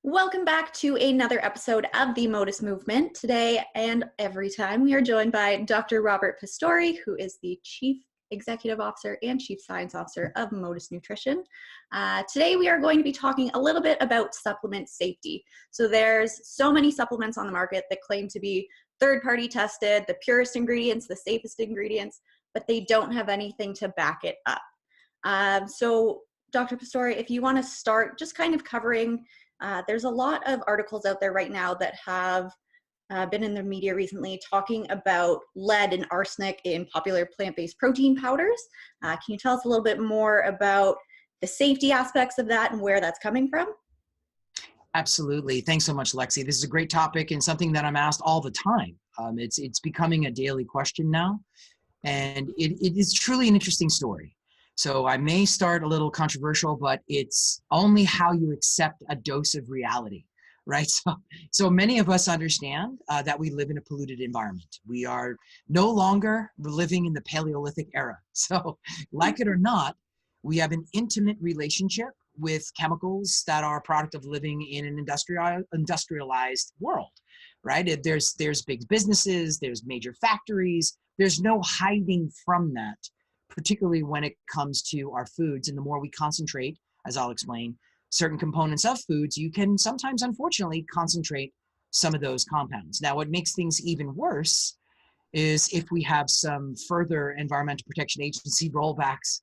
Welcome back to another episode of the Modus Movement. Today and every time we are joined by Dr. Robert Pastore, who is the Chief Executive Officer and Chief Science Officer of Modus Nutrition. Today we are going to be talking a little bit about supplement safety. So there's so many supplements on the market that claim to be third-party tested, the purest ingredients, the safest ingredients, but they don't have anything to back it up. So Dr. Pastore, if you want to start just kind of covering there's a lot of articles out there right now that have been in the media recently talking about lead and arsenic in popular plant-based protein powders. Can you tell us a little bit more about the safety aspects of that and where that's coming from? Absolutely. Thanks so much, Lexi. This is a great topic and something that I'm asked all the time. It's becoming a daily question now, and it is truly an interesting story. So I may start a little controversial, but it's only how you accept a dose of reality, right? So many of us understand that we live in a polluted environment. We are no longer living in the Paleolithic era. So like it or not, we have an intimate relationship with chemicals that are a product of living in an industrialized world, right? There's big businesses, there's major factories, there's no hiding from that, particularly when it comes to our foods. And the more we concentrate, as I'll explain, certain components of foods, you can sometimes, unfortunately, concentrate some of those compounds. Now, what makes things even worse is if we have some further Environmental Protection Agency rollbacks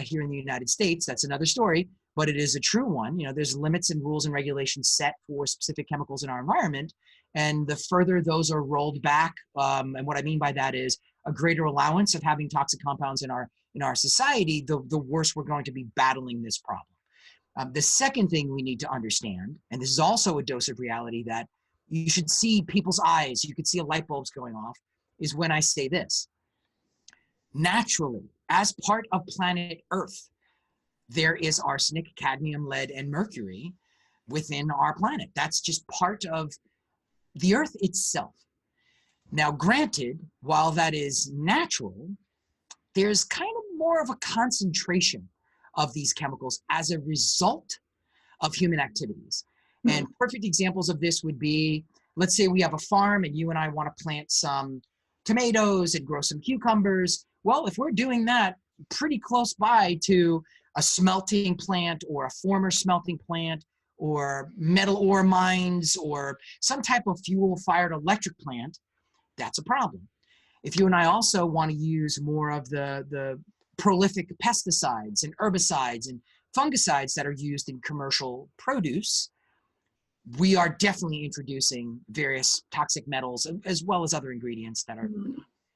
here in the United States. That's another story, but it is a true one. You know, there's limits and rules and regulations set for specific chemicals in our environment. And the further those are rolled back, and what I mean by that is a greater allowance of having toxic compounds in our society, the worse we're going to be battling this problem. The second thing we need to understand, and this is also a dose of reality that you should see people's eyes, you could see a light bulbs going off, is when I say this. Naturally, as part of planet Earth, there is arsenic, cadmium, lead, and mercury within our planet. That's just part of the Earth itself. Now, granted, while that is natural, there's kind of more of a concentration of these chemicals as a result of human activities. And perfect examples of this would be, let's say we have a farm and you and I want to plant some tomatoes and grow some cucumbers. Well, if we're doing that pretty close by to a smelting plant or a former smelting plant or metal ore mines or some type of fuel-fired electric plant, that's a problem. If you and I also want to use more of the prolific pesticides and herbicides and fungicides that are used in commercial produce, we are definitely introducing various toxic metals as well as other ingredients that are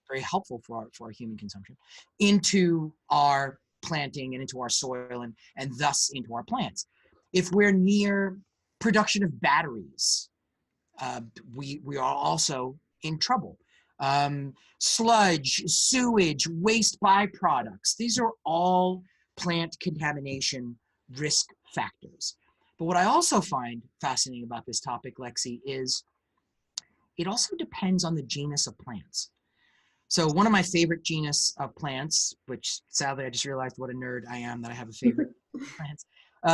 very helpful for our human consumption into our planting and into our soil and thus into our plants. If we're near production of batteries, we are also in trouble. Sludge, sewage, waste byproducts, these are all plant contamination risk factors. But what I also find fascinating about this topic, Lexi, is it also depends on the genus of plants. So one of my favorite genus of plants, which sadly I just realized what a nerd I am that I have a favorite plants,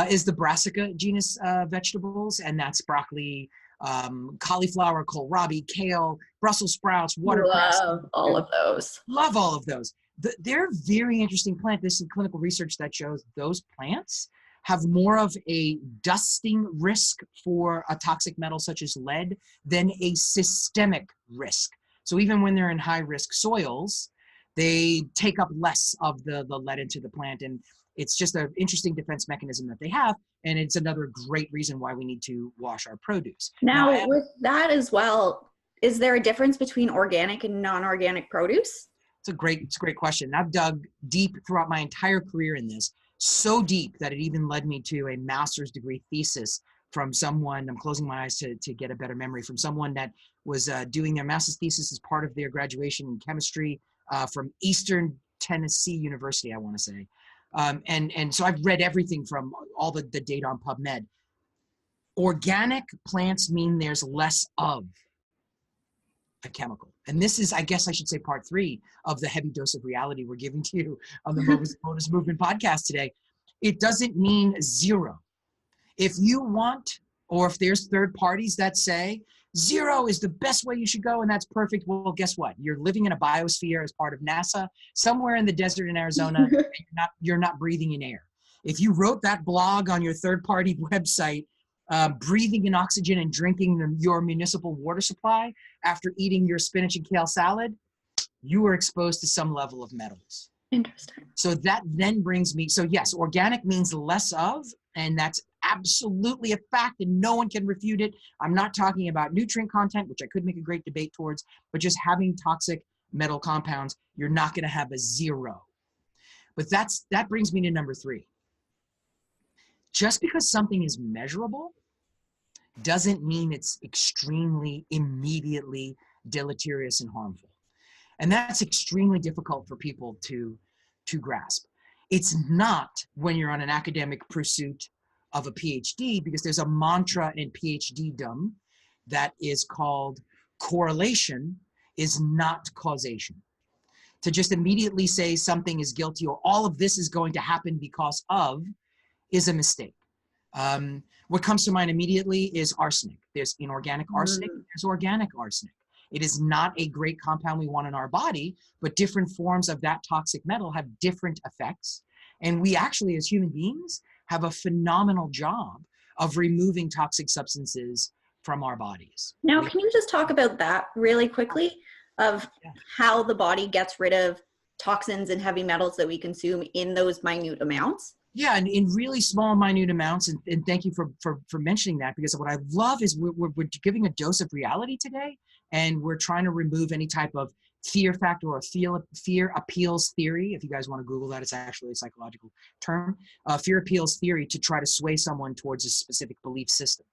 is the Brassica genus vegetables, and that's broccoli, cauliflower, kohlrabi, kale, Brussels sprouts, watercress. Love all of those. Love all of those. They're very interesting plant. There's some clinical research that shows those plants have more of a dusting risk for a toxic metal such as lead than a systemic risk. So even when they're in high-risk soils, they take up less of the lead into the plant, and it's just an interesting defense mechanism that they have, and it's another great reason why we need to wash our produce. Now with that as well, is there a difference between organic and non-organic produce? It's a great question. I've dug deep throughout my entire career in this, so deep that it even led me to a master's degree thesis from someone, I'm closing my eyes to get a better memory, from someone that was doing their master's thesis as part of their graduation in chemistry from Eastern Tennessee University, I want to say. And so I've read everything from all the data on PubMed. Organic plants mean there's less of a chemical. And this is, I guess I should say, part 3 of the heavy dose of reality we're giving to you on the Modus Movement podcast today. It doesn't mean zero. If you want Or if there's third parties that say zero is the best way you should go and that's perfect, well, guess what? You're living in a biosphere as part of NASA, somewhere in the desert in Arizona, and you're not breathing in air. If you wrote that blog on your third-party website, breathing in oxygen and drinking your municipal water supply after eating your spinach and kale salad, you were exposed to some level of metals. Interesting. So that then brings me, so yes, organic means less of, and that's absolutely a fact and no one can refute it. I'm not talking about nutrient content, which I could make a great debate towards, but just having toxic metal compounds, you're not going to have a zero. But that brings me to number 3. Just because something is measurable doesn't mean it's extremely immediately deleterious and harmful. And that's extremely difficult for people to grasp. It's not when you're on an academic pursuit of a PhD, because there's a mantra in PhD-dom that is called correlation is not causation. To just immediately say something is guilty or all of this is going to happen because of is a mistake. What comes to mind immediately is arsenic. There's inorganic arsenic, there's organic arsenic. It is not a great compound we want in our body, but different forms of that toxic metal have different effects. And we actually, as human beings, have a phenomenal job of removing toxic substances from our bodies. Now, can you just talk about that really quickly, of how the body gets rid of toxins and heavy metals that we consume in those minute amounts? Yeah, and in really small, minute amounts, and thank you for mentioning that, because what I love is we're giving a dose of reality today, and we're trying to remove any type of fear factor or fear appeals theory. If you guys want to Google that, it's actually a psychological term. Fear appeals theory to try to sway someone towards a specific belief system.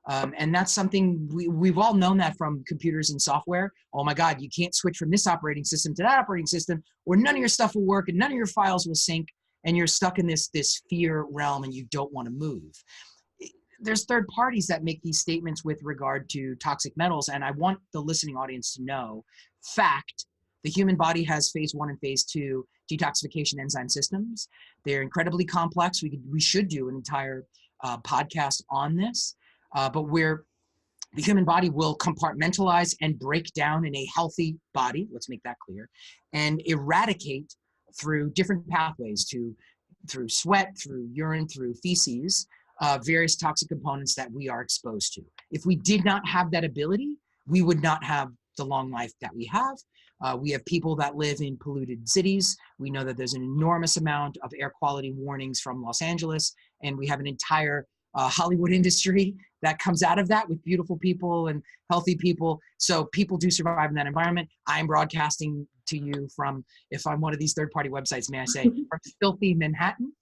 And that's something we've all known that from computers and software. Oh my God, you can't switch from this operating system to that operating system, or none of your stuff will work and none of your files will sync, and you're stuck in this fear realm and you don't want to move. There's third parties that make these statements with regard to toxic metals, and I want the listening audience to know, fact, the human body has phase 1 and phase 2 detoxification enzyme systems. They're incredibly complex. We should do an entire podcast on this, but the human body will compartmentalize and break down in a healthy body, let's make that clear, and eradicate through different pathways, through sweat, through urine, through feces, various toxic components that we are exposed to. If we did not have that ability, we would not have the long life that we have. We have people that live in polluted cities. We know that there's an enormous amount of air quality warnings from Los Angeles, and we have an entire Hollywood industry that comes out of that with beautiful people and healthy people. So people do survive in that environment. I'm broadcasting to you from, if I'm one of these third-party websites, may I say, from filthy Manhattan,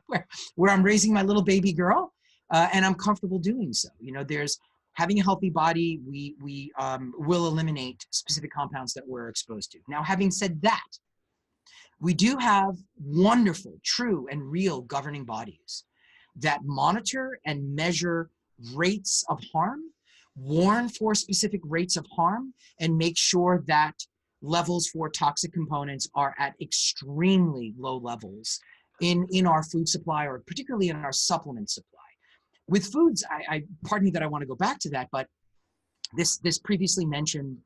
where I'm raising my little baby girl, and I'm comfortable doing so. You know, there's having a healthy body, we will eliminate specific compounds that we're exposed to. Now, having said that, we do have wonderful, true, and real governing bodies that monitor and measure rates of harm, warn for specific rates of harm, and make sure that levels for toxic components are at extremely low levels in our food supply, or particularly in our supplement supply. With foods, pardon me that I want to go back to that, but this previously mentioned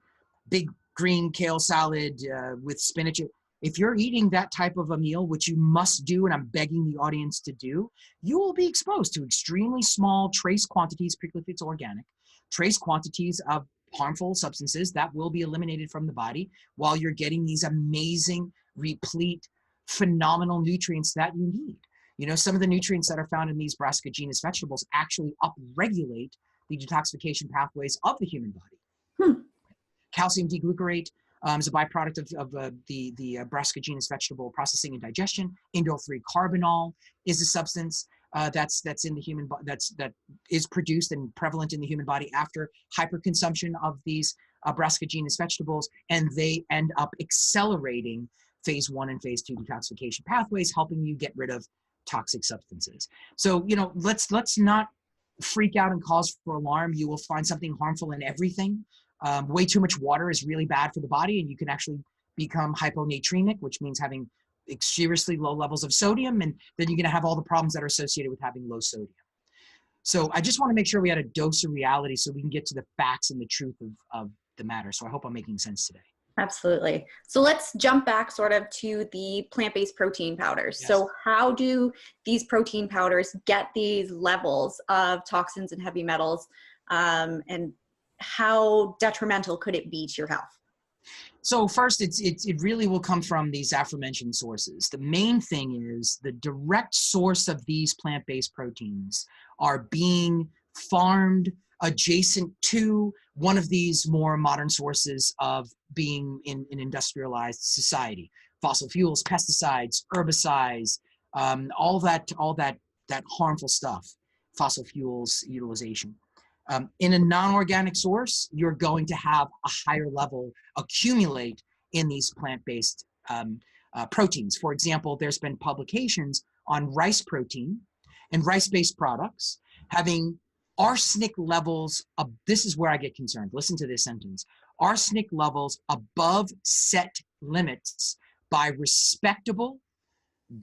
big green kale salad with spinach, if you're eating that type of a meal, which you must do, and I'm begging the audience to do, you will be exposed to extremely small trace quantities, particularly if it's organic, trace quantities of harmful substances that will be eliminated from the body while you're getting these amazing, replete, phenomenal nutrients that you need. You know, some of the nutrients that are found in these brassica genus vegetables actually upregulate the detoxification pathways of the human body. Calcium D-glucarate is a byproduct of the brassica genus vegetable processing and digestion. Indole-3 carbinol is a substance that's in the human body, that is produced and prevalent in the human body after hyperconsumption of these brassica genus vegetables, and they end up accelerating phase 1 and phase 2 detoxification pathways, helping you get rid of toxic substances. So, you know, let's not freak out and cause for alarm. You will find something harmful in everything. Way too much water is really bad for the body, and you can actually become hyponatremic, which means having seriously low levels of sodium, and then you're going to have all the problems that are associated with having low sodium. So I just want to make sure we had a dose of reality so we can get to the facts and the truth of the matter. So I hope I'm making sense today. Absolutely. So let's jump back sort of to the plant-based protein powders. Yes. So how do these protein powders get these levels of toxins and heavy metals, and how detrimental could it be to your health? So first, it really will come from these aforementioned sources. The main thing is the direct source of these plant-based proteins are being farmed adjacent to one of these more modern sources of being in an industrialized society. Fossil fuels, pesticides, herbicides, all that harmful stuff, fossil fuels utilization. In a non-organic source, you're going to have a higher level accumulate in these plant-based proteins. For example, there's been publications on rice protein and rice-based products having arsenic levels of, this is where I get concerned. Listen to this sentence. Arsenic levels above set limits by respectable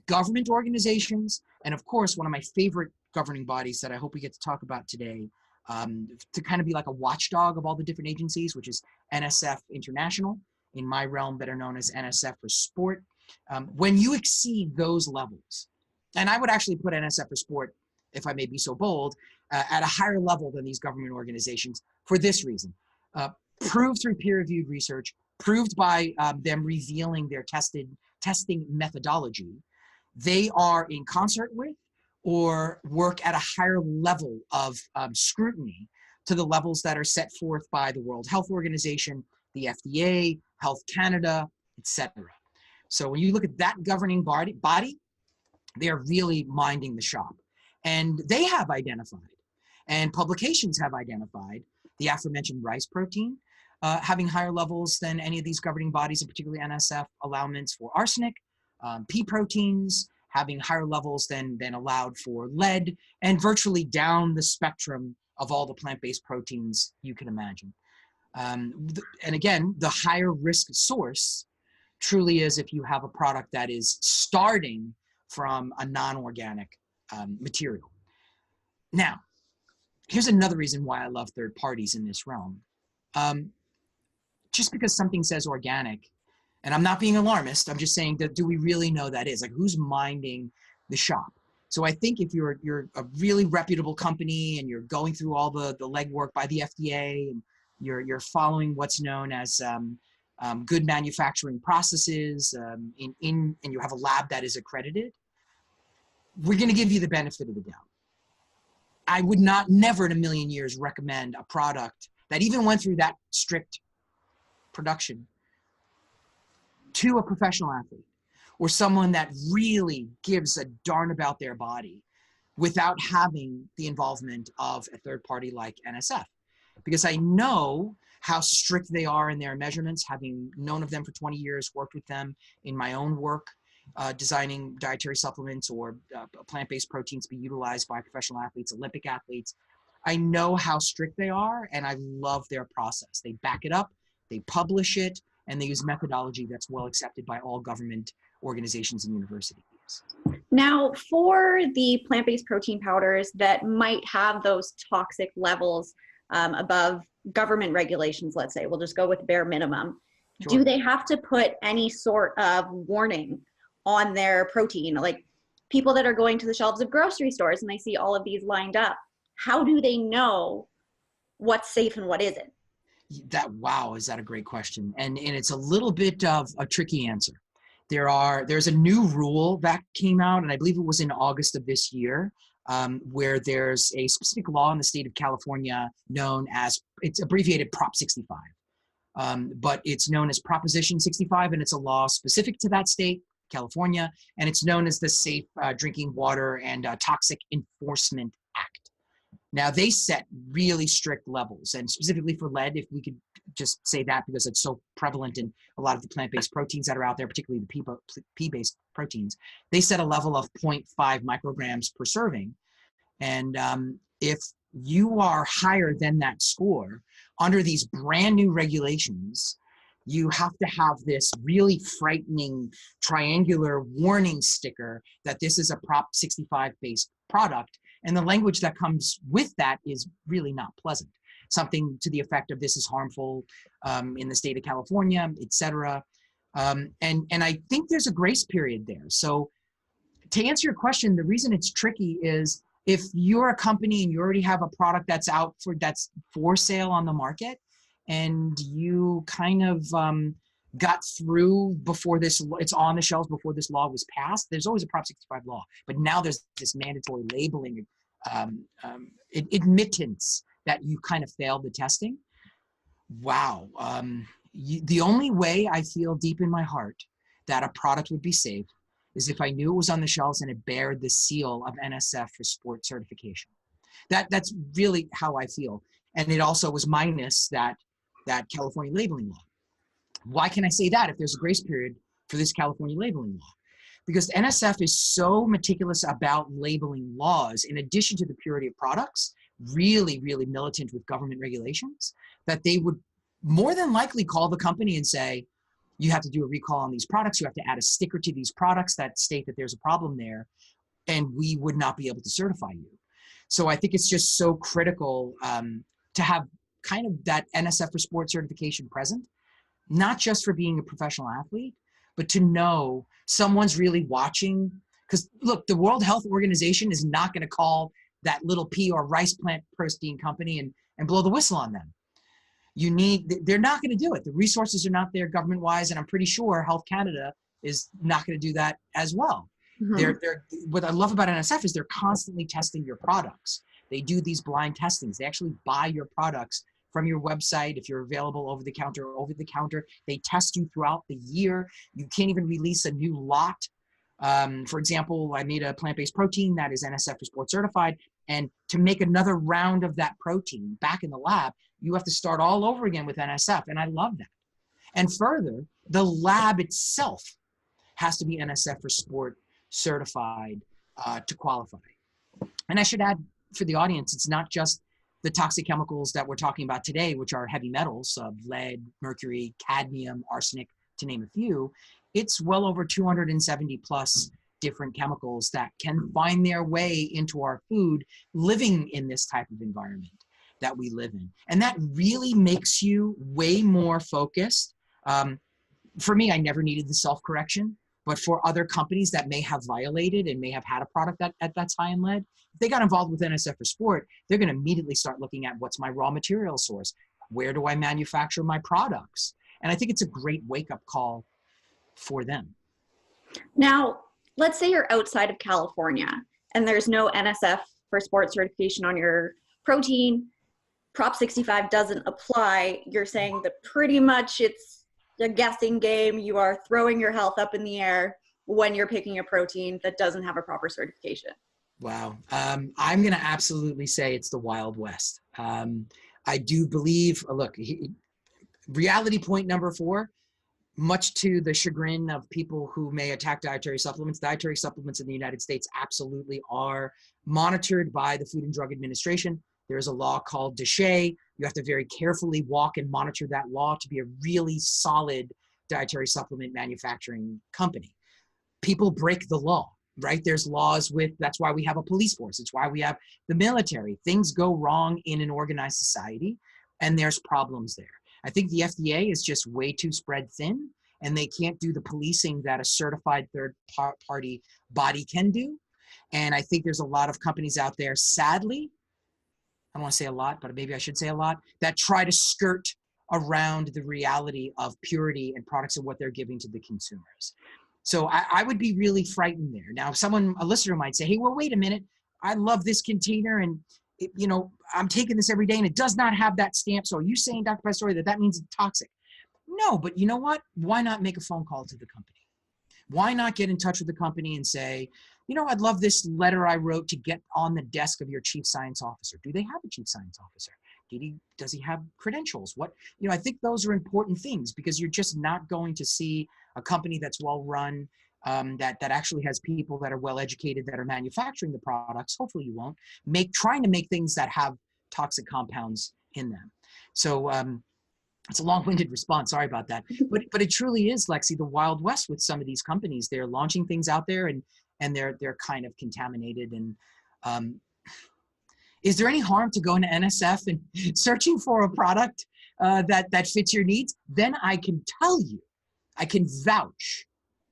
government organizations, and of course, one of my favorite governing bodies that I hope we get to talk about today, to kind of be like a watchdog of all the different agencies, which is NSF International, in my realm better known as NSF for sport. When you exceed those levels, and I would actually put NSF for sport, if I may be so bold, at a higher level than these government organizations for this reason. Proved through peer-reviewed research, proved by them revealing their testing methodology, they are in concert with or work at a higher level of scrutiny to the levels that are set forth by the World Health Organization, the FDA, Health Canada, etc. So when you look at that governing body, they are really minding the shop. And they have identified, and publications have identified, the aforementioned rice protein having higher levels than any of these governing bodies, and particularly NSF allowance for arsenic, pea proteins having higher levels than allowed for lead, and virtually down the spectrum of all the plant-based proteins you can imagine. And again, the higher risk source truly is if you have a product that is starting from a non-organic material. Now, here's another reason why I love third parties in this realm. Just because something says organic, and I'm not being alarmist, I'm just saying that, do we really know that is? Like, who's minding the shop? So I think if you're a really reputable company and you're going through all the legwork by the FDA and you're following what's known as good manufacturing processes, and you have a lab that is accredited, we're going to give you the benefit of the doubt. I would never in a million years recommend a product that even went through that strict production to a professional athlete or someone that really gives a darn about their body without having the involvement of a third party like NSF. Because I know how strict they are in their measurements, having known of them for 20 years, worked with them in my own work, designing dietary supplements or plant-based proteins to be utilized by professional athletes, Olympic athletes. I know how strict they are, and I love their process. They back it up, they publish it, and they use methodology that's well accepted by all government organizations and universities. Now, for the plant-based protein powders that might have those toxic levels above government regulations, let's say, we'll just go with bare minimum. Sure. Do they have to put any sort of warning on their protein? Like people that are going to the shelves of grocery stores and they see all of these lined up, how do they know what's safe and what isn't? Wow, is that a great question? And it's a little bit of a tricky answer. There's a new rule that came out, and I believe it was in August of this year, where there's a specific law in the state of California known as, it's abbreviated Prop 65, but it's known as Proposition 65, and it's a law specific to that state, California, and it's known as the Safe Drinking Water and Toxic Enforcement Act. Now, they set really strict levels, and specifically for lead, if we could just say that because it's so prevalent in a lot of the plant-based proteins that are out there, particularly the pea-based proteins, they set a level of 0.5 micrograms per serving. And if you are higher than that score, under these brand new regulations, you have to have this really frightening triangular warning sticker that this is a Prop 65 based product. And the language that comes with that is really not pleasant. Something to the effect of this is harmful in the state of California, et cetera. And I think there's a grace period there. So to answer your question, the reason it's tricky is if you're a company and you already have a product that's for sale on the market, and you kind of got through before it's on the shelves before this law was passed. There's always a Prop 65 law, but now there's this mandatory labeling admittance that you kind of failed the testing. Wow. The only way I feel deep in my heart that a product would be safe is if I knew it was on the shelves and it bared the seal of NSF for sport certification. That's really how I feel. And it also was minus that California labeling law. Why can I say that if there's a grace period for this California labeling law? Because NSF is so meticulous about labeling laws, in addition to the purity of products, really, really militant with government regulations, that they would more than likely call the company and say, you have to do a recall on these products, you have to add a sticker to these products that state that there's a problem there, and we would not be able to certify you. So I think it's just so critical to have kind of that NSF for sport certification present, not just for being a professional athlete, but to know someone's really watching. Because look, the World Health Organization is not going to call that little pea or rice plant protein company and blow the whistle on them. They're not going to do it. The resources are not there government-wise, and I'm pretty sure Health Canada is not going to do that as well. Mm-hmm. What I love about NSF is they're constantly testing your products. They do these blind testings. They actually buy your products from your website. If you're available over the counter, they test you throughout the year. You can't even release a new lot. For example, I made a plant-based protein that is NSF for sport certified. And to make another round of that protein back in the lab, you have to start all over again with NSF. And I love that. And further, the lab itself has to be NSF for sport certified to qualify. And I should add for the audience, it's not just the toxic chemicals that we're talking about today, which are heavy metals, lead, mercury, cadmium, arsenic, to name a few. It's well over 270 plus different chemicals that can find their way into our food living in this type of environment that we live in. And that really makes you way more focused. For me, I never needed the self-correction, but for other companies that may have violated and may have had a product that's high in lead, if they got involved with NSF for sport, they're going to immediately start looking at what's my raw material source? Where do I manufacture my products? And I think it's a great wake-up call for them. Now, let's say you're outside of California and there's no NSF for sport certification on your protein. Prop 65 doesn't apply. You're saying that pretty much it's a guessing game. You are throwing your health up in the air when you're picking a protein that doesn't have a proper certification. Wow. I'm going to absolutely say it's the Wild West. I do believe, look, reality point number 4, much to the chagrin of people who may attack dietary supplements in the United States absolutely are monitored by the Food and Drug Administration. There's a law called DSHEA. You have to very carefully walk and monitor that law to be a really solid dietary supplement manufacturing company. People break the law, right? There's laws that's why we have a police force. It's why we have the military. Things go wrong in an organized society, and there's problems there. I think the FDA is just way too spread thin, and they can't do the policing that a certified third-party body can do. And I think there's a lot of companies out there, sadly, I don't want to say a lot, but maybe I should say a lot, that try to skirt around the reality of purity and products and what they're giving to the consumers. So I would be really frightened there. Now, a listener might say, hey, well, wait a minute. I love this container and I'm taking this every day and it does not have that stamp. So are you saying, Dr. Pastore, that means it's toxic? No, but you know what? Why not make a phone call to the company? Why not get in touch with the company and say, I'd love this letter I wrote to get on the desk of your chief science officer. Do they have a chief science officer? Does he have credentials? I think those are important things because you're just not going to see a company that's well run, that actually has people that are well educated that are manufacturing the products. Hopefully you won't trying to make things that have toxic compounds in them. So it's a long-winded response. Sorry about that. But it truly is, Lexi, the Wild West with some of these companies. They're launching things out there and they're kind of contaminated. And is there any harm to going to NSF and searching for a product that fits your needs? Then I can tell you, I can vouch,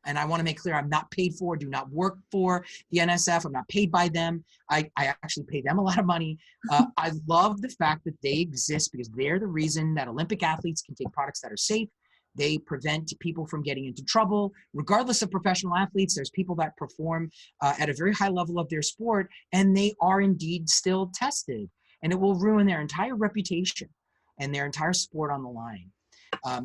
and I want to make clear I'm not paid for, do not work for the NSF. I'm not paid by them. I actually pay them a lot of money. I love the fact that they exist because they're the reason that Olympic athletes can take products that are safe. They prevent people from getting into trouble. Regardless of professional athletes, there's people that perform at a very high level of their sport, and they are indeed still tested. And it will ruin their entire reputation and their entire sport on the line.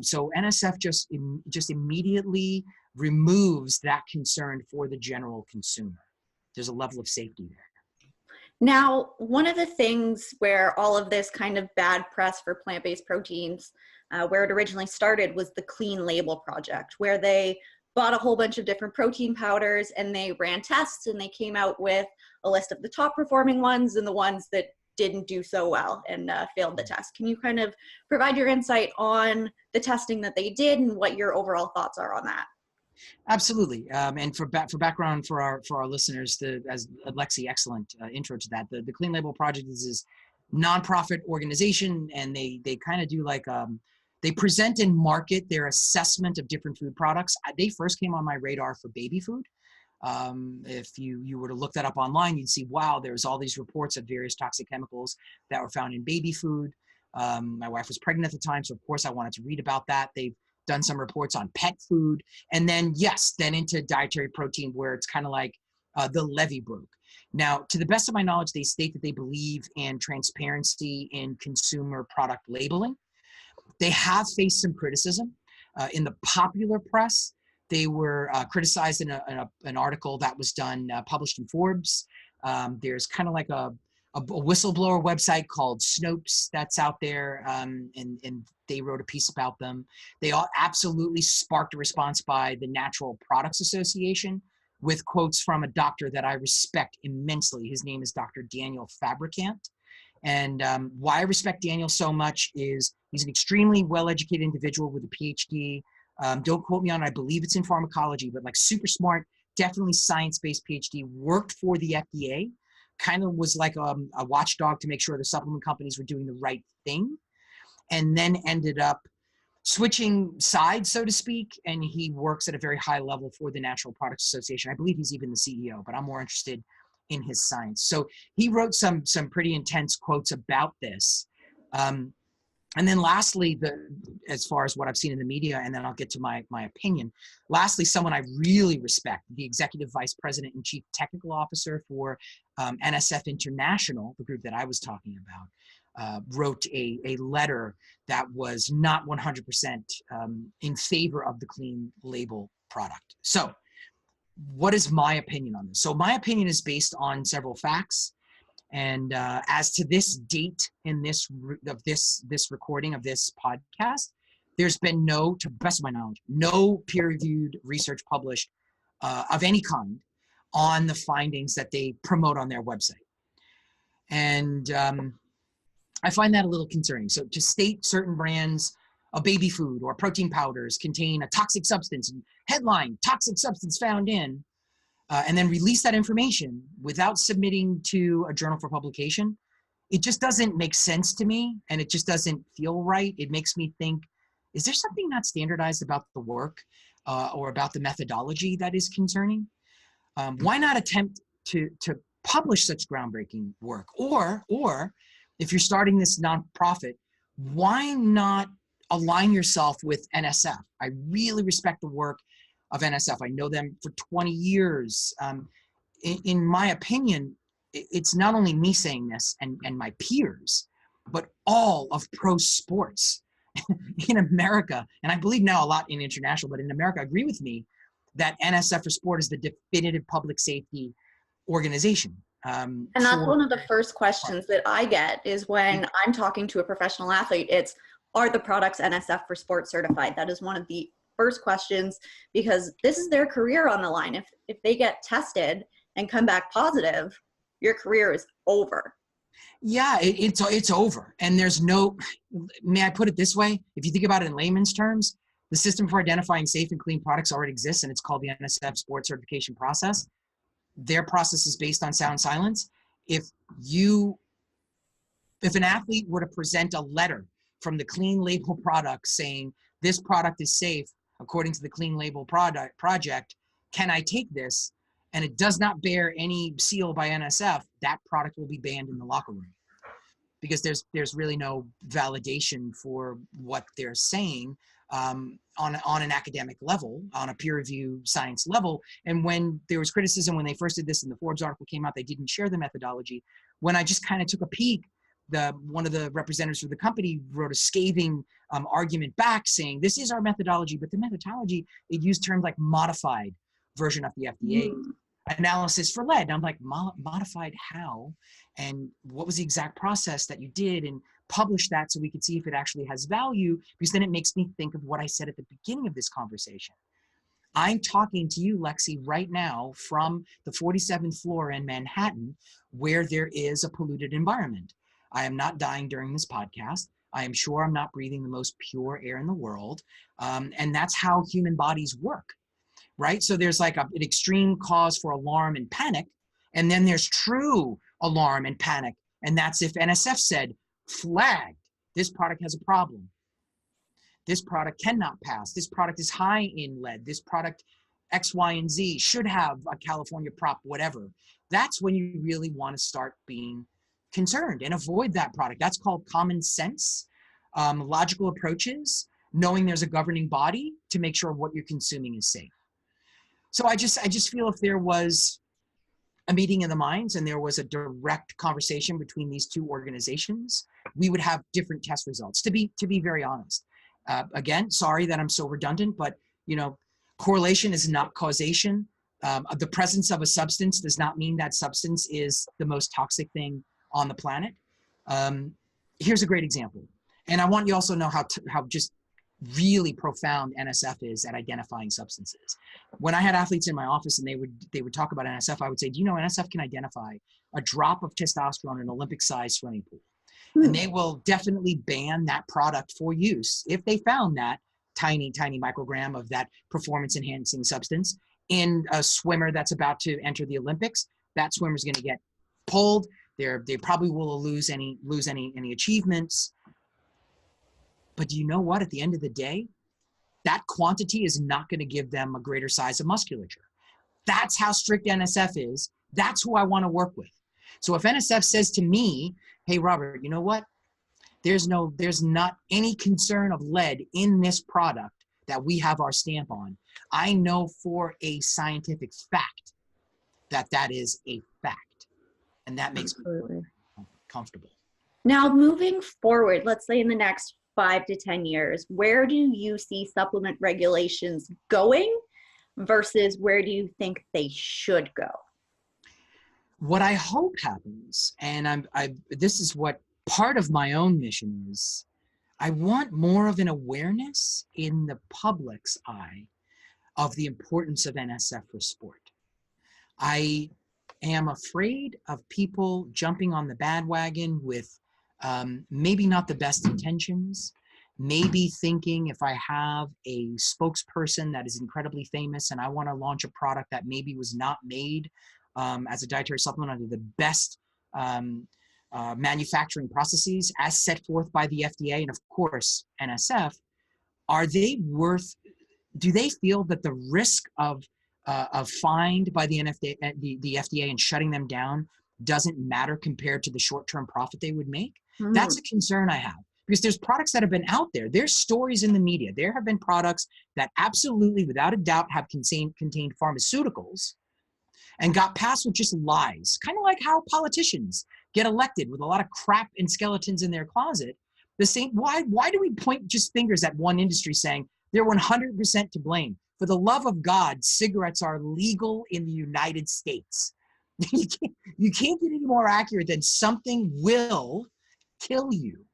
So NSF just immediately removes that concern for the general consumer. There's a level of safety there. Now, one of the things where all of this kind of bad press for plant-based proteins, where it originally started, was the Clean Label Project, where they bought a whole bunch of different protein powders and they ran tests and they came out with a list of the top performing ones and the ones that didn't do so well and failed the test. Can you kind of provide your insight on the testing that they did and what your overall thoughts are on that? Absolutely. And for background for our listeners, as Lexi, excellent intro to that. The Clean Label Project is this nonprofit organization, and they kind of do like they present and market their assessment of different food products. They first came on my radar for baby food. If you were to look that up online, you'd see, wow, there's all these reports of various toxic chemicals that were found in baby food. My wife was pregnant at the time, so of course I wanted to read about that. They've done some reports on pet food, and then into dietary protein, where it's kind of like the levee broke. Now, to the best of my knowledge, they state that they believe in transparency in consumer product labeling. They have faced some criticism in the popular press. They were criticized in an article that was done, published in Forbes. There's kind of like a whistleblower website called Snopes that's out there, and they wrote a piece about them. They all absolutely sparked a response by the Natural Products Association with quotes from a doctor that I respect immensely. His name is Dr. Daniel Fabricant. And why I respect Daniel so much is he's an extremely well-educated individual with a PhD. Don't quote me on it, I believe it's in pharmacology, but like super smart, definitely science-based PhD, worked for the FDA, kind of was like a watchdog to make sure the supplement companies were doing the right thing, and then ended up switching sides, so to speak, and he works at a very high level for the Natural Products Association. I believe he's even the CEO, but I'm more interested in his science. So he wrote some pretty intense quotes about this. And then lastly, as far as what I've seen in the media, and then I'll get to my opinion. Lastly, someone I really respect, the Executive Vice President and Chief Technical Officer for NSF International, the group that I was talking about, wrote a letter that was not 100% in favor of the Clean Label product. So what is my opinion on this? So my opinion is based on several facts. And as to this date in this recording of this podcast, there's been to the best of my knowledge, no peer-reviewed research published of any kind on the findings that they promote on their website. And I find that a little concerning. So to state certain brands of baby food or protein powders contain a toxic substance, and headline, toxic substance found in, and then release that information without submitting to a journal for publication, it just doesn't make sense to me, and it just doesn't feel right. It makes me think, is there something not standardized about the work or about the methodology that is concerning? Why not attempt to publish such groundbreaking work? Or if you're starting this nonprofit, why not align yourself with NSF? I really respect the work of NSF. I know them for 20 years. In my opinion, it's not only me saying this and my peers, but all of pro sports in America, and I believe now a lot in international, but in America, agree with me that NSF for sport is the definitive public safety organization. And that's one of the first questions that I get is when I'm talking to a professional athlete, it's, are the products NSF for sport certified? That is one of the first questions, because this is their career on the line. If they get tested and come back positive, your career is over. Yeah, it's over. And there's no, may I put it this way? If you think about it in layman's terms, the system for identifying safe and clean products already exists, and it's called the NSF Sport Certification Process. Their process is based on sound silence. if you, if an athlete were to present a letter from the Clean Label product saying this product is safe according to the Clean Label project, can I take this? And it does not bear any seal by NSF, that product will be banned in the locker room, because there's really no validation for what they're saying on an academic level, on a peer review science level. And when there was criticism when they first did this and the Forbes article came out, they didn't share the methodology. When I just kind of took a peek, one of the representatives for the company wrote a scathing argument back saying, this is our methodology, but the methodology, it used terms like modified version of the FDA analysis for lead. And I'm like, modified how? And what was the exact process that you did? And publish that so we could see if it actually has value, because then it makes me think of what I said at the beginning of this conversation. I'm talking to you, Lexi, right now from the 47th floor in Manhattan, where there is a polluted environment. I am not dying during this podcast. I am sure I'm not breathing the most pure air in the world. And that's how human bodies work, right? So there's like an extreme cause for alarm and panic. And then there's true alarm and panic. And that's if NSF said, flagged, this product has a problem. This product cannot pass. This product is high in lead. This product X, Y, and Z should have a California prop, whatever. That's when you really want to start being concerned and avoid that product. That's called common sense, logical approaches, knowing there's a governing body to make sure what you're consuming is safe. So I just feel if there was a meeting of the minds and there was a direct conversation between these two organizations, we would have different test results, to be very honest. Again, sorry that I'm so redundant, but correlation is not causation. The presence of a substance does not mean that substance is the most toxic thing on the planet. Here's a great example. And I want you also to know how just really profound NSF is at identifying substances. When I had athletes in my office and they would talk about NSF, I would say, do you know NSF can identify a drop of testosterone in an Olympic-sized swimming pool? And they will definitely ban that product for use if they found that tiny microgram of that performance-enhancing substance in a swimmer that's about to enter the Olympics. That swimmer's going to get pulled. They probably will lose any achievements. But do you know what? At the end of the day, that quantity is not going to give them a greater size of musculature. That's how strict NSF is. That's who I want to work with. So if NSF says to me, hey, Robert, you know what? There's not any concern of lead in this product that we have our stamp on. I know for a scientific fact that is a fact. And that makes me comfortable. Now, moving forward, let's say in the next 5 to 10 years, where do you see supplement regulations going versus where do you think they should go? What I hope happens, and this is what part of my own mission is, I want more of an awareness in the public's eye of the importance of NSF for sport. I am afraid of people jumping on the bandwagon with maybe not the best intentions, maybe thinking if I have a spokesperson that is incredibly famous and I want to launch a product that maybe was not made as a dietary supplement under the best manufacturing processes as set forth by the FDA and of course NSF, do they feel that the risk of fined by the FDA and shutting them down doesn't matter compared to the short-term profit they would make? That's a concern I have, because there's products that have been out there. There's stories in the media. There have been products that absolutely, without a doubt, have contained pharmaceuticals and got passed with just lies, kind of like how politicians get elected with a lot of crap and skeletons in their closet. The same. Why do we point just fingers at one industry saying they're 100% to blame? For the love of God, cigarettes are legal in the United States. You can't get any more accurate than something will kill you,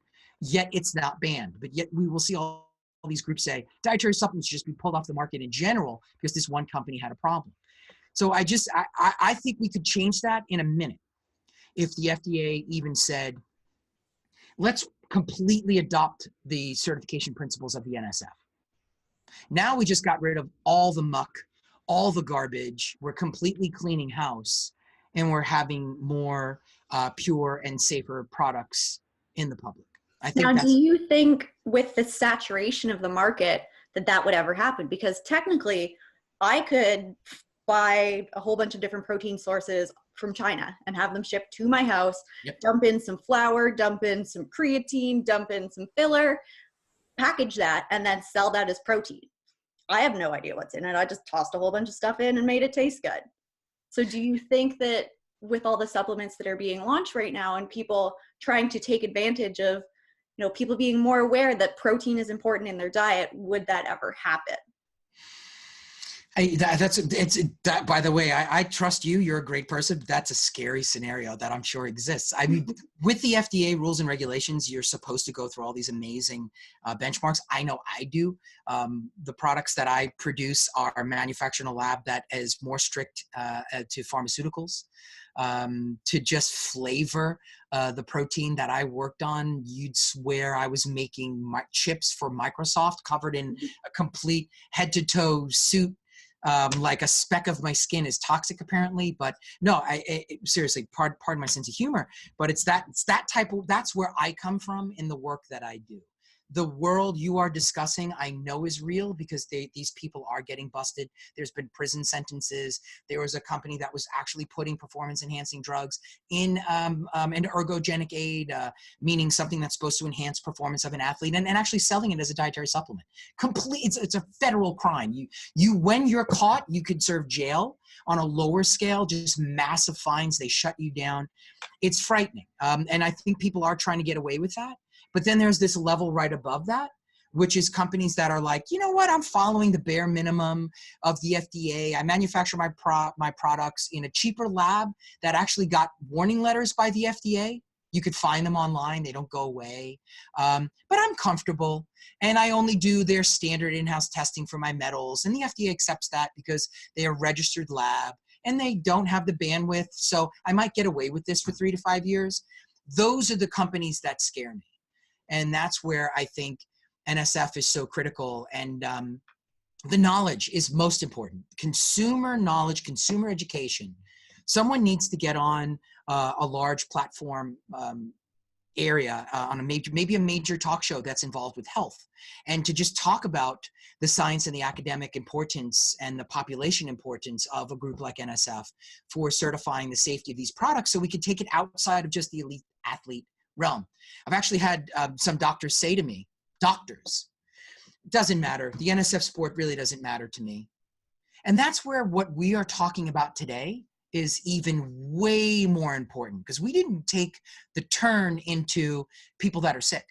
yet it's not banned. But yet we will see all these groups say dietary supplements should just be pulled off the market in general because this one company had a problem. So I think we could change that in a minute if the FDA even said, let's completely adopt the certification principles of the NSF. Now we just got rid of all the muck, all the garbage. We're completely cleaning house, and we're having more pure and safer products in the public. I think Now, do that's you think with the saturation of the market that would ever happen? Because technically, I could buy a whole bunch of different protein sources from China and have them shipped to my house, Yep. dump in some flour, dump in some creatine, dump in some filler, package that, and then sell that as protein. I have no idea what's in it. I just tossed a whole bunch of stuff in and made it taste good. So do you think that with all the supplements that are being launched right now and people trying to take advantage of, people being more aware that protein is important in their diet, would that ever happen? By the way, I trust you. You're a great person. That's a scary scenario that I'm sure exists. I mean, with the FDA rules and regulations, you're supposed to go through all these amazing benchmarks. I know I do. The products that I produce are manufactured in a lab that is more strict to pharmaceuticals. To just flavor the protein that I worked on, you'd swear I was making chips for Microsoft covered in a complete head-to-toe suit. Like a speck of my skin is toxic apparently, but no, seriously, pardon my sense of humor, but it's that type of, that's where I come from in the work that I do. The world you are discussing, I know is real because these people are getting busted. There's been prison sentences. There was a company that was actually putting performance enhancing drugs in an ergogenic aid, meaning something that's supposed to enhance performance of an athlete, and actually selling it as a dietary supplement. It's a federal crime. When you're caught, you could serve jail. On a lower scale, just massive fines. They shut you down. It's frightening. And I think people are trying to get away with that. But then there's this level right above that, which is companies that are like, you know what, I'm following the bare minimum of the FDA. I manufacture my products in a cheaper lab that actually got warning letters by the FDA. You could find them online. They don't go away. But I'm comfortable. And I only do their standard in-house testing for my metals. And the FDA accepts that because they are a registered lab and they don't have the bandwidth. So I might get away with this for 3 to 5 years. Those are the companies that scare me. And that's where I think NSF is so critical. And the knowledge is most important. Consumer knowledge, consumer education. Someone needs to get on a large platform area on maybe a major talk show that's involved with health, and to just talk about the science and the academic importance and the population importance of a group like NSF for certifying the safety of these products so we can take it outside of just the elite athlete realm. I've actually had some doctors say to me, doctors, it doesn't matter. The NSF sport really doesn't matter to me. And that's where what we are talking about today is even way more important, because we didn't take the turn into people that are sick,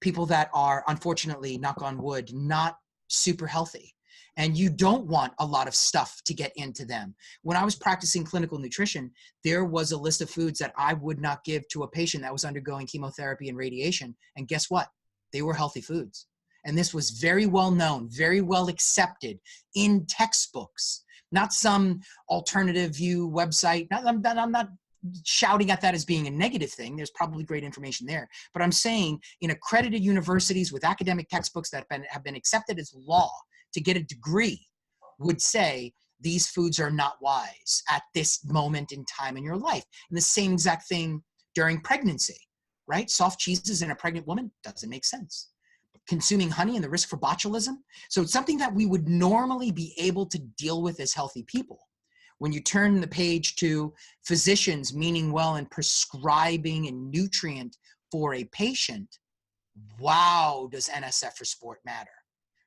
people that are, unfortunately, knock on wood, not super healthy. And you don't want a lot of stuff to get into them. When I was practicing clinical nutrition, there was a list of foods that I would not give to a patient that was undergoing chemotherapy and radiation. And guess what? They were healthy foods. And this was very well known, very well accepted in textbooks, not some alternative view website. I'm not shouting at that as being a negative thing. There's probably great information there. But I'm saying in accredited universities with academic textbooks that have been accepted as law to get a degree would say these foods are not wise at this moment in time in your life. And the same exact thing during pregnancy, right? Soft cheeses in a pregnant woman doesn't make sense. Consuming honey and the risk for botulism. So it's something that we would normally be able to deal with as healthy people. When you turn the page to physicians meaning well and prescribing a nutrient for a patient, wow, does NSF for sport matter?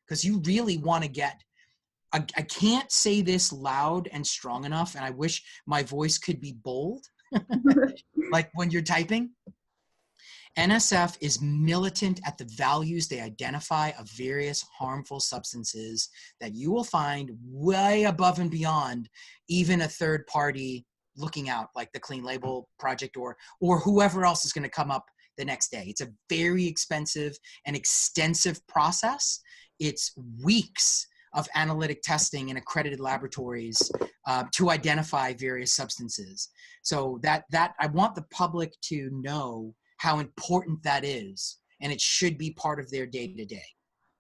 Because you really want to get, I can't say this loud and strong enough, and I wish my voice could be bold, like when you're typing. NSF is militant at the values they identify of various harmful substances that you will find way above and beyond even a third party looking out, like the Clean Label Project or whoever else is going to come up the next day. It's a very expensive and extensive process. It's weeks of analytic testing in accredited laboratories to identify various substances. So that I want the public to know how important that is, and it should be part of their day-to-day.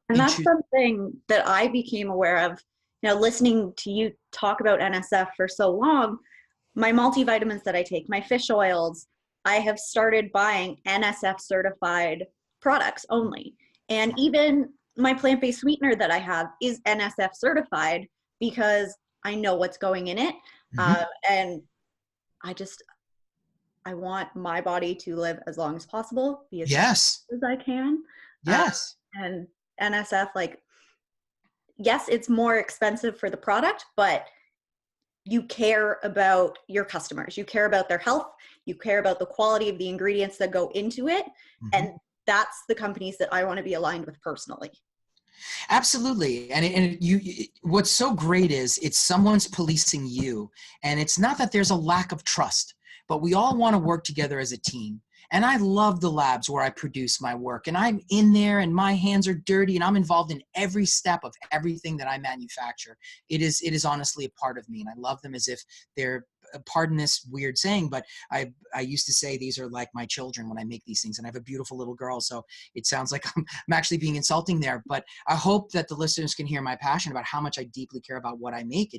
And that's something that I became aware of, listening to you talk about NSF for so long. My multivitamins that I take, my fish oils, I have started buying NSF certified products only. And even my plant-based sweetener that I have is NSF certified because I know what's going in it. And I want my body to live as long as possible, be as Yes. as I can. Yes. And NSF, like, yes, it's more expensive for the product, but you care about your customers. You care about their health. You care about the quality of the ingredients that go into it. And that's the companies that I want to be aligned with personally. Absolutely. What's so great is it's someone's policing you. And it's not that there's a lack of trust, but we all want to work together as a team. And I love the labs where I produce my work, and I'm in there and my hands are dirty and I'm involved in every step of everything that I manufacture. It is honestly a part of me, and I love them as if they're, pardon this weird saying, but I used to say these are like my children when I make these things, and I have a beautiful little girl. So it sounds like I'm actually being insulting there, but I hope that the listeners can hear my passion about how much I deeply care about what I make.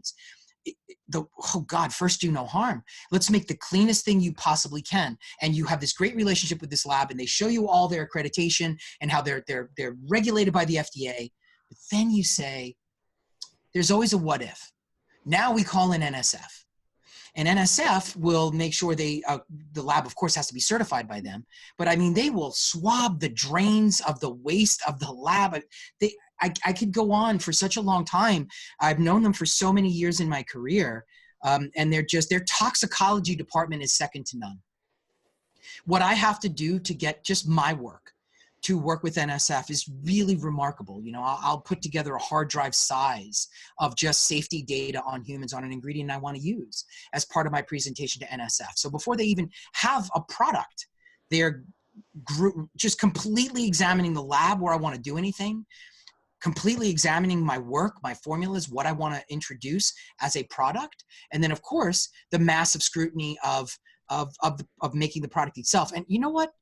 Oh God, first do no harm. Let's make the cleanest thing you possibly can. And you have this great relationship with this lab, and they show you all their accreditation and how they're regulated by the FDA. But then you say, there's always a what if. Now we call in NSF. And NSF will make sure the lab, of course, has to be certified by them. But I mean, they will swab the drains of the waste of the lab. I could go on for such a long time. I've known them for so many years in my career. And their toxicology department is second to none. What I have to do to get just my work to work with NSF is really remarkable. You know, I'll put together a hard drive size of just safety data on humans on an ingredient I want to use as part of my presentation to NSF. So before they even have a product, they're just completely examining the lab where I want to do anything, completely examining my work, my formulas, what I want to introduce as a product. And then of course, the massive scrutiny of making the product itself. And you know what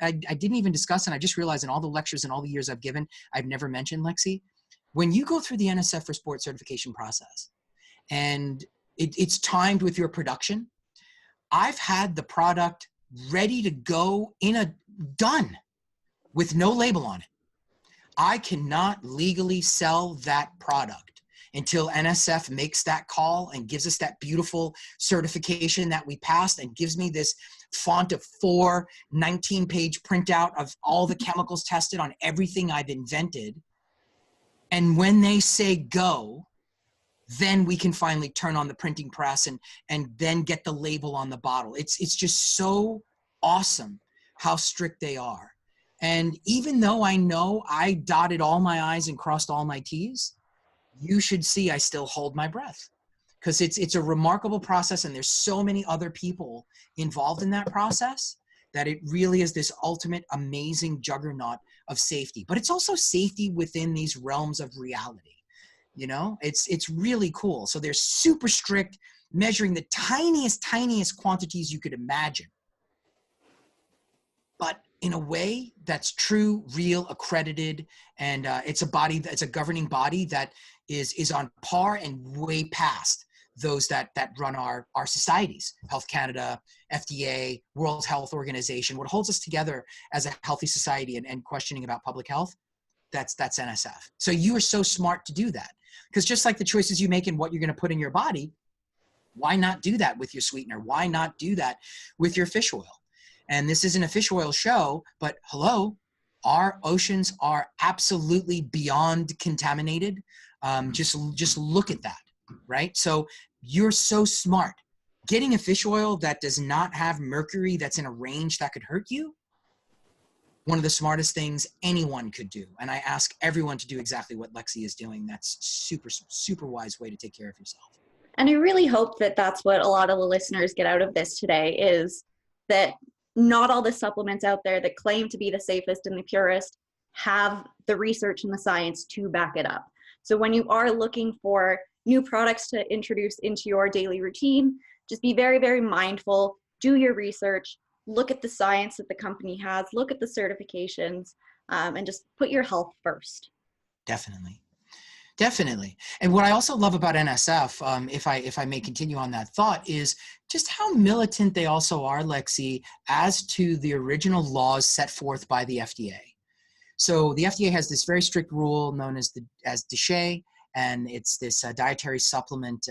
I didn't even discuss, and I just realized in all the lectures and all the years I've given, I've never mentioned, Lexi, when you go through the NSF for Sport certification process and it's timed with your production, I've had the product ready to go done with no label on it. I cannot legally sell that product until NSF makes that call and gives us that beautiful certification that we passed and gives me this font of 4 19-page printout of all the chemicals tested on everything I've invented. And when they say go, then we can finally turn on the printing press and then get the label on the bottle. It's just so awesome how strict they are. And even though I know I dotted all my I's and crossed all my T's, you should see I still hold my breath, because it's a remarkable process, and there's so many other people involved in that process that it really is this ultimate amazing juggernaut of safety. But it's also safety within these realms of reality. You know, it's really cool. So they're super strict, measuring the tiniest quantities you could imagine, but in a way that's true, real, accredited, and it's a governing body that is on par and way past those that run our societies. Health Canada, FDA, World Health Organization. What holds us together as a healthy society and questioning about public health, that's NSF. So you are so smart to do that, because just like the choices you make in what you're going to put in your body, why not do that with your sweetener? Why not do that with your fish oil? And this isn't a fish oil show, but hello, our oceans are absolutely beyond contaminated. Just look at that, right? So you're so smart. Getting a fish oil that does not have mercury that's in a range that could hurt you, one of the smartest things anyone could do. And I ask everyone to do exactly what Lexi is doing. That's super, super wise way to take care of yourself. And I really hope that that's what a lot of the listeners get out of this today, is that not all the supplements out there that claim to be the safest and the purest have the research and the science to back it up. So when you are looking for new products to introduce into your daily routine, just be very, very mindful, do your research, look at the science that the company has, look at the certifications, and just put your health first. Definitely. Definitely. And what I also love about NSF, if I may continue on that thought, is just how militant they also are, Lexi, as to the original laws set forth by the FDA. So the FDA has this very strict rule known as DSHEA, and it's this Dietary Supplement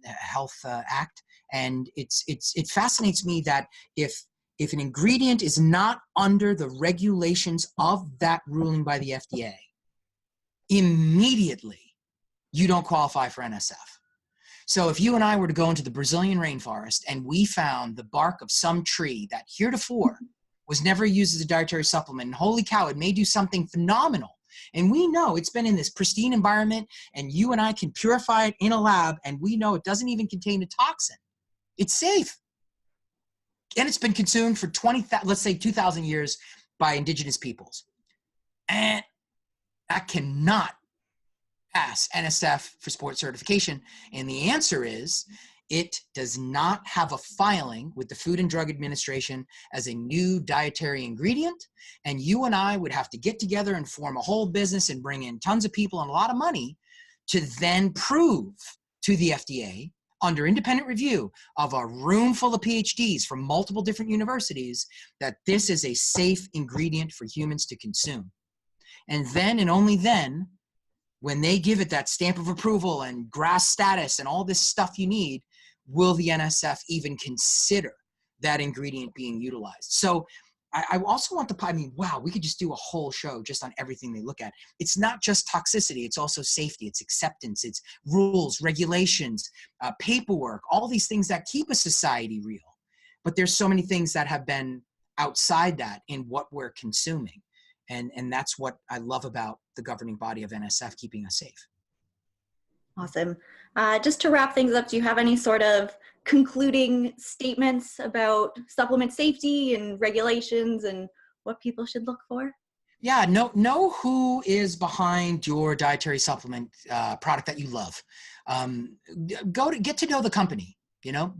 Health Act. And it fascinates me that if an ingredient is not under the regulations of that ruling by the FDA, immediately you don't qualify for NSF. So if you and I were to go into the Brazilian rainforest and we found the bark of some tree that heretofore was never used as a dietary supplement, and holy cow, it may do something phenomenal, and we know it's been in this pristine environment, and you and I can purify it in a lab, and we know it doesn't even contain a toxin, it's safe. And it's been consumed for 2,000 years by indigenous peoples. And that cannot pass NSF for sport certification. And the answer is it does not have a filing with the Food and Drug Administration as a new dietary ingredient. And you and I would have to get together and form a whole business and bring in tons of people and a lot of money to then prove to the FDA under independent review of a room full of PhDs from multiple different universities that this is a safe ingredient for humans to consume. And then and only then, when they give it that stamp of approval and GRAS status and all this stuff you need, will the NSF even consider that ingredient being utilized? So I also want wow, we could just do a whole show just on everything they look at. It's not just toxicity, it's also safety, it's acceptance, it's rules, regulations, paperwork, all these things that keep a society real. But there's so many things that have been outside that in what we're consuming. And that's what I love about the governing body of NSF keeping us safe. Awesome. Just to wrap things up, do you have any sort of concluding statements about supplement safety and regulations and what people should look for? Yeah, know who is behind your dietary supplement product that you love. Get to know the company. You know,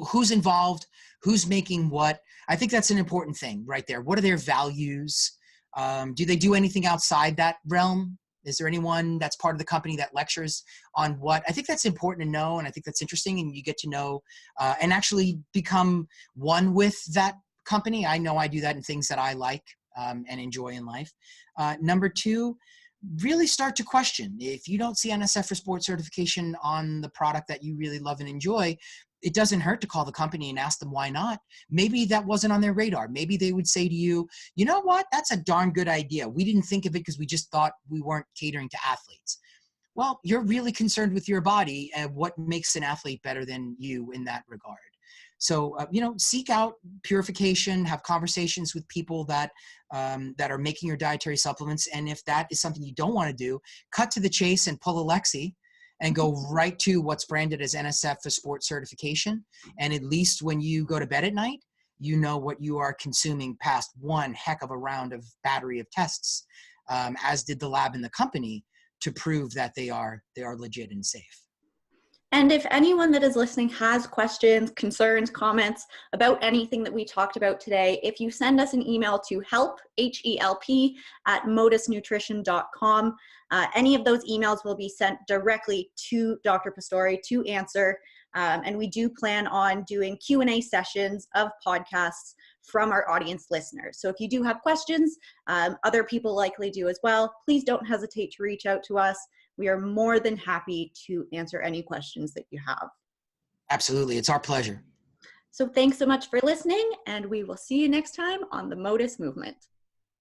who's involved, who's making what. I think that's an important thing right there. What are their values? Do they do anything outside that realm? Is there anyone that's part of the company that lectures on what? I think that's important to know, and I think that's interesting, and you get to know and actually become one with that company. I know I do that in things that I like and enjoy in life. Number two, really start to question. If you don't see NSF for sport certification on the product that you really love and enjoy, it doesn't hurt to call the company and ask them why not. Maybe that wasn't on their radar. Maybe they would say to you, you know what, that's a darn good idea. We didn't think of it because we just thought we weren't catering to athletes. Well, you're really concerned with your body and what makes an athlete better than you in that regard. So, seek out purification, have conversations with people that are making your dietary supplements. And if that is something you don't want to do, cut to the chase and pull a Lexi and go right to what's branded as NSF for sport certification. And at least when you go to bed at night, you know what you are consuming past one heck of a round of battery of tests, as did the lab and the company, to prove that they are legit and safe. And if anyone that is listening has questions, concerns, comments about anything that we talked about today, if you send us an email to help, HELP, at modusnutrition.com, any of those emails will be sent directly to Dr. Pastore to answer. And we do plan on doing Q&A sessions of podcasts from our audience listeners. So if you do have questions, other people likely do as well, please don't hesitate to reach out to us. We are more than happy to answer any questions that you have. Absolutely. It's our pleasure. So thanks so much for listening, and we will see you next time on the Modus Movement.